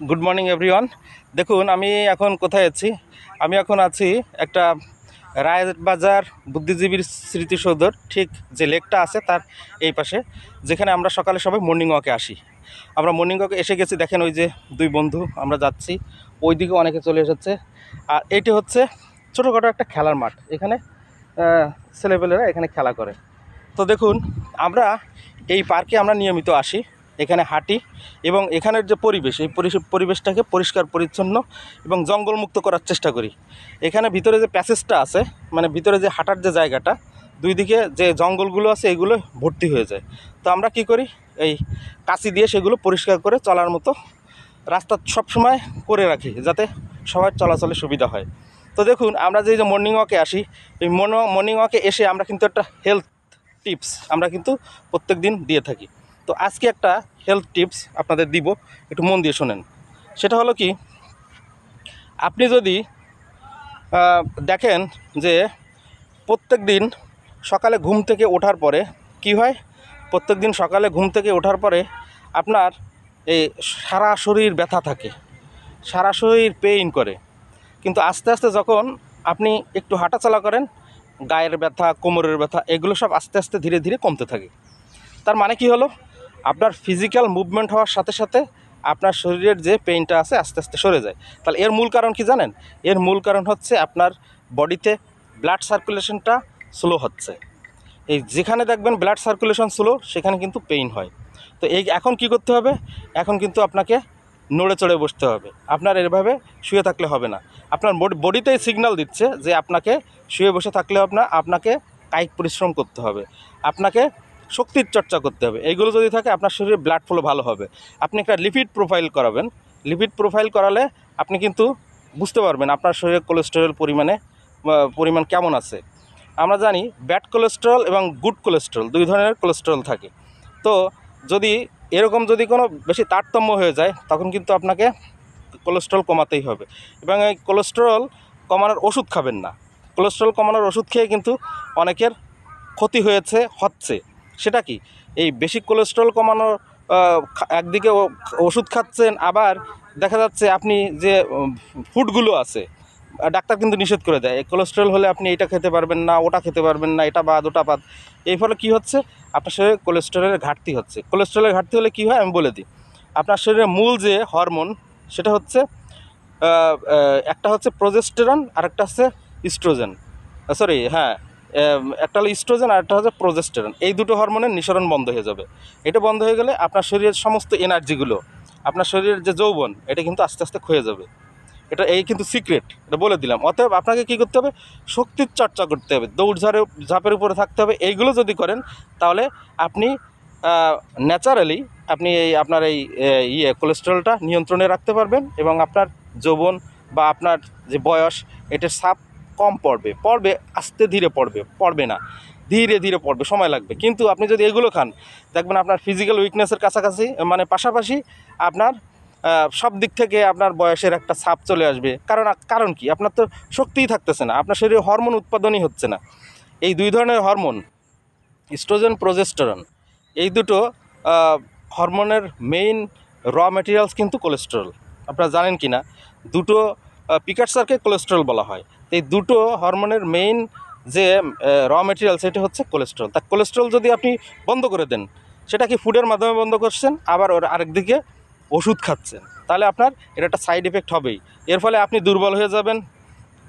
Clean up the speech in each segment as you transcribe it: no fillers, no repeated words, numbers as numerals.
Good morning everyone. দেখুন আমি এখন কোথায় আছি। আমি এখন আছি একটা রায়বাজার বুদ্ধিজীবীর স্মৃতিসৌধর ঠিক যে লেকটা আছে তার এই পাশে, যেখানে আমরা সকালে সবাই মর্নিং ওয়াকে আসি। আমরা মর্নিং ওয়াকে এসে গেছি, দেখেন ওই যে দুই বন্ধু আমরা যাচ্ছি, ওই দিকে অনেকে চলে এসেছে। আর এটি হচ্ছে ছোটোখাটো একটা খেলার মাঠ, এখানে ছেলেপেলেরা এখানে খেলা করে। তো দেখুন আমরা এই পার্কে আমরা নিয়মিত আসি, এখানে হাঁটি এবং এখানের যে পরিবেশ, এই পরিবেশটাকে পরিষ্কার পরিচ্ছন্ন এবং জঙ্গলমুক্ত করার চেষ্টা করি। এখানে ভিতরে যে প্যাসেজটা আছে, মানে ভিতরে যে হাঁটার যে জায়গাটা, দুই দিকে যে জঙ্গলগুলো আছে এগুলো ভর্তি হয়ে যায়। তো আমরা কি করি, এই কাঁচি দিয়ে সেগুলো পরিষ্কার করে চলার মতো রাস্তা সবসময় করে রাখি, যাতে সবার চলাচলের সুবিধা হয়। তো দেখুন আমরা যে মর্নিং ওয়াকে আসি, এই মর্নিং ওয়াকে এসে আমরা কিন্তু একটা হেলথ টিপস আমরা কিন্তু প্রত্যেক দিন দিয়ে থাকি। তো আজকে একটা হেলথ টিপস আপনাদের দিব, একটু মন দিয়ে শোনেন। সেটা হলো কি, আপনি যদি দেখেন যে প্রত্যেক দিন সকালে ঘুম থেকে ওঠার পরে কি হয়, প্রত্যেক দিন সকালে ঘুম থেকে ওঠার পরে আপনার এই সারা শরীর ব্যথা থাকে, সারা শরীর পেইন করে। কিন্তু আস্তে আস্তে যখন আপনি একটু হাঁটাচলা করেন, গায়ের ব্যথা, কোমরের ব্যথা, এগুলো সব আস্তে আস্তে ধীরে ধীরে কমতে থাকে। তার মানে কি হলো, আপনার ফিজিক্যাল মুভমেন্ট হওয়ার সাথে সাথে আপনার শরীরের যে পেইনটা আছে আস্তে আস্তে সরে যায়। তাহলে এর মূল কারণ কি জানেন? এর মূল কারণ হচ্ছে আপনার বডিতে ব্লাড সার্কুলেশনটা স্লো হচ্ছে। এই যেখানে দেখবেন ব্লাড সার্কুলেশন স্লো, সেখানে কিন্তু পেইন হয়। তো এখন কি করতে হবে, এখন কিন্তু আপনাকে নড়ে চড়ে বসতে হবে। আপনার এভাবে শুয়ে থাকলে হবে না। আপনার বডিতেই সিগন্যাল দিচ্ছে যে আপনাকে শুয়ে বসে থাকলে আপনাকে কায়িক পরিশ্রম করতে হবে, আপনাকে শক্তির চর্চা করতে হবে। এইগুলো যদি থাকে আপনার শরীরে ব্লাড ফ্লো ভালো হবে। আপনি একটা লিপিড প্রোফাইল করাবেন, লিপিড প্রোফাইল করালে আপনি কিন্তু বুঝতে পারবেন আপনার শরীরে কোলেস্টেরল পরিমাণ কেমন আছে। আমরা জানি ব্যাড কোলেস্টেরল এবং গুড কোলেস্টেরল, দুই ধরনের কোলেস্টেরল থাকে। তো যদি এরকম যদি কোনো বেশি তারতম্য হয়ে যায়, তখন কিন্তু আপনাকে কোলেস্টেরল কমাতেই হবে। এবং এই কোলেস্টেরল কমানোর ওষুধ খাবেন না। কোলেস্টেরল কমানোর ওষুধ খেয়ে কিন্তু অনেকের ক্ষতি হচ্ছে। সেটা কি, এই বেশি কোলেস্টেরল কমানোর একদিকে ওষুধ খাচ্ছেন, আবার দেখা যাচ্ছে আপনি যে ফুডগুলো আছে ডাক্তার কিন্তু নিষেধ করে দেয়, কোলেস্টেরল হলে আপনি এটা খেতে পারবেন না, ওটা খেতে পারবেন না, এটা বাদ ওটা বাদ। এই ফলে কী হচ্ছে, আপনার শরীরে কোলেস্টেরলের ঘাটতি হচ্ছে। কোলেস্টেরলের ঘাটতি হলে কী হয় আমি বলে দিই। আপনার শরীরের মূল যে হরমোন, সেটা হচ্ছে একটা হচ্ছে প্রোজেস্টেরন আর একটা হচ্ছে ইস্ট্রোজেন, একটা হলো ইস্ট্রোজেন আর একটা হচ্ছে প্রোজেস্টেরন। এই দুটো হরমোনের নিঃসরণ বন্ধ হয়ে যাবে। এটা বন্ধ হয়ে গেলে আপনার শরীরের সমস্ত এনার্জিগুলো, আপনার শরীরের যে যৌবন, এটা কিন্তু আস্তে আস্তে ক্ষয়ে যাবে। এই কিন্তু সিক্রেট, এটা বলে দিলাম। অতএব আপনাকে কী করতে হবে, শক্তির চর্চা করতে হবে, ঝাঁপের উপরে থাকতে হবে। এইগুলো যদি করেন তাহলে আপনি ন্যাচারালি আপনি আপনার কোলেস্টেরলটা নিয়ন্ত্রণে রাখতে পারবেন এবং আপনার যৌবন বা আপনার যে বয়স, এটার ছাপ কম পড়বে আস্তে ধীরে পড়বে না, ধীরে ধীরে পড়বে, সময় লাগবে। কিন্তু আপনি যদি এগুলো খান, দেখবেন আপনার ফিজিক্যাল উইকনেসের কাছাকাছি, মানে পাশাপাশি আপনার সব দিক থেকে আপনার বয়সের একটা ছাপ চলে আসবে। কারণ কি, আপনার তো শক্তিই থাকতেছে না, আপনার শরীরে হরমোন উৎপাদনই হচ্ছে না। এই দুই ধরনের হরমোন, ইস্ট্রোজেন, প্রোজেস্টেরন, এই দুটো হরমোনের মেইন র ম্যাটেরিয়ালস কিন্তু কোলেস্টেরল। আপনারা জানেন কি না, দুটো প্রিকারসরকে কোলেস্টেরল বলা হয়। এই দুটো হরমোনের মেইন যে র ম্যাটেরিয়াল, সেটা হচ্ছে কোলেস্টেরল। তা কোলেস্টেরল যদি আপনি বন্ধ করে দেন, সেটা কি ফুডের মাধ্যমে বন্ধ করছেন, আবার আরেকদিকে ওষুধ খাচ্ছেন, তাহলে আপনার এটা একটা সাইড এফেক্ট হবেই। এর ফলে আপনি দুর্বল হয়ে যাবেন,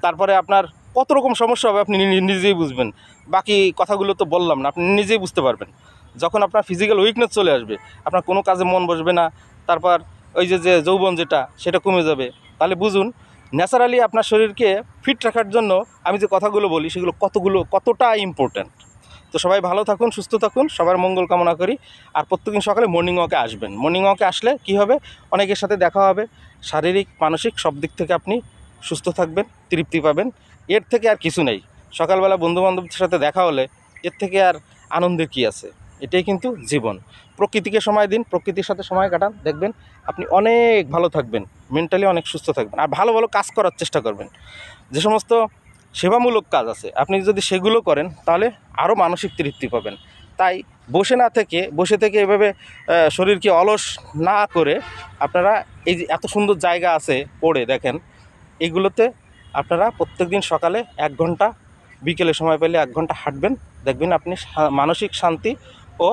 তারপরে আপনার কত রকম সমস্যা হবে আপনি নিজেই বুঝবেন। বাকি কথাগুলো তো বললাম না, আপনি নিজেই বুঝতে পারবেন। যখন আপনার ফিজিক্যাল উইকনেস চলে আসবে, আপনার কোনো কাজে মন বসবে না, তারপর ওই যে যৌবন সেটা কমে যাবে। তাহলে বুঝুন, ন্যাচারালি আপনার শরীরকে ফিট রাখার জন্য আমি যে কথাগুলো বলি, সেগুলো কতটা ইম্পর্ট্যান্ট। তো সবাই ভালো থাকুন, সুস্থ থাকুন, সবার মঙ্গল কামনা করি। আর প্রত্যেকদিন সকালে মর্নিং ওয়াকে আসবেন। মর্নিং ওয়াকে আসলে কি হবে, অনেকের সাথে দেখা হবে, শারীরিক মানসিক সব দিক থেকে আপনি সুস্থ থাকবেন, তৃপ্তি পাবেন। এর থেকে আর কিছু নেই। সকালবেলা বন্ধুবান্ধবদের সাথে দেখা হলে এর থেকে আর আনন্দের কী আছে। এটাই কিন্তু জীবন। প্রকৃতিকে সময় দিন, প্রকৃতির সাথে সময় কাটান, দেখবেন আপনি অনেক ভালো থাকবেন, মেন্টালি অনেক সুস্থ থাকবেন। আর ভালো ভালো কাজ করার চেষ্টা করবেন। যে সমস্ত সেবামূলক কাজ আছে, আপনি যদি সেগুলো করেন, তাহলে আরও মানসিক তৃপ্তি পাবেন। তাই বসে থেকে এভাবে শরীরকে অলস না করে আপনারা এই যে এত সুন্দর জায়গা আছে পড়ে দেখেন, এগুলোতে আপনারা প্রত্যেকদিন সকালে 1 ঘন্টা, বিকেলে সময় পেলে 1 ঘন্টা হাঁটবেন, দেখবেন আপনি মানসিক শান্তি ও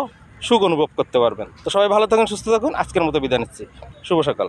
সুখ অনুভব করতে পারবেন। তো সবাই ভালো থাকুন, সুস্থ থাকুন, আজকের মতো বিদায় নিচ্ছি। শুভ সকাল।